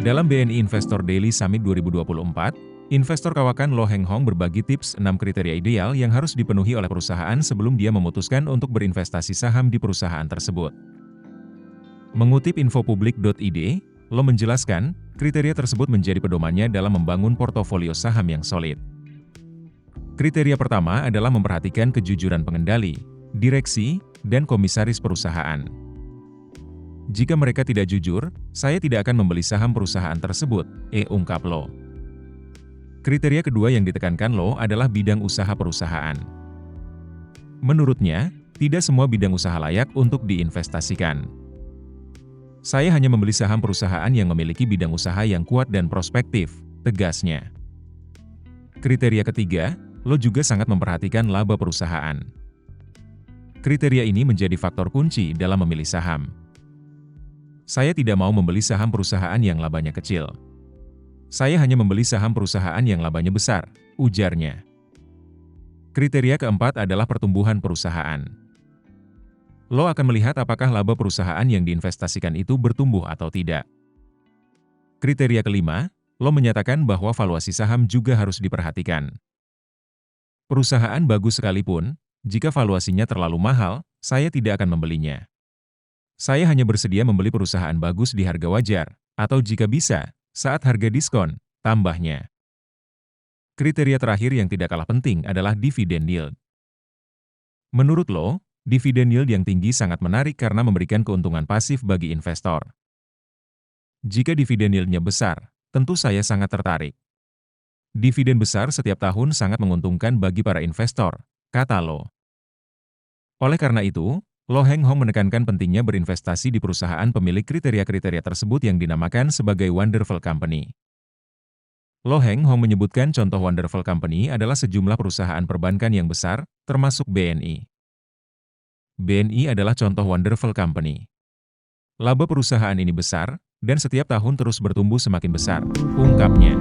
Dalam BNI Investor Daily Summit 2024, investor kawakan Lo Heng Hong berbagi tips 6 kriteria ideal yang harus dipenuhi oleh perusahaan sebelum dia memutuskan untuk berinvestasi saham di perusahaan tersebut. Mengutip infopublik.id, Lo menjelaskan, kriteria tersebut menjadi pedomannya dalam membangun portofolio saham yang solid. Kriteria pertama adalah memperhatikan kejujuran pengendali, direksi, dan komisaris perusahaan. Jika mereka tidak jujur, saya tidak akan membeli saham perusahaan tersebut, ungkap Lo. Kriteria kedua yang ditekankan Lo adalah bidang usaha perusahaan. Menurutnya, tidak semua bidang usaha layak untuk diinvestasikan. Saya hanya membeli saham perusahaan yang memiliki bidang usaha yang kuat dan prospektif, tegasnya. Kriteria ketiga, Lo juga sangat memperhatikan laba perusahaan. Kriteria ini menjadi faktor kunci dalam memilih saham. Saya tidak mau membeli saham perusahaan yang labanya kecil. Saya hanya membeli saham perusahaan yang labanya besar, ujarnya. Kriteria keempat adalah pertumbuhan perusahaan. Lo akan melihat apakah laba perusahaan yang diinvestasikan itu bertumbuh atau tidak. Kriteria kelima, Lo menyatakan bahwa valuasi saham juga harus diperhatikan. Perusahaan bagus sekalipun, jika valuasinya terlalu mahal, saya tidak akan membelinya. Saya hanya bersedia membeli perusahaan bagus di harga wajar, atau jika bisa, saat harga diskon, tambahnya. Kriteria terakhir yang tidak kalah penting adalah dividend yield. Menurut Lo, dividend yield yang tinggi sangat menarik karena memberikan keuntungan pasif bagi investor. Jika dividen yield-nya besar, tentu saya sangat tertarik. Dividen besar setiap tahun sangat menguntungkan bagi para investor, kata Lo. Oleh karena itu, Lo Heng Hong menekankan pentingnya berinvestasi di perusahaan pemilik kriteria-kriteria tersebut yang dinamakan sebagai Wonderful Company. Lo Heng Hong menyebutkan contoh Wonderful Company adalah sejumlah perusahaan perbankan yang besar, termasuk BNI. BNI adalah contoh Wonderful Company. Laba perusahaan ini besar, dan setiap tahun terus bertumbuh semakin besar, ungkapnya.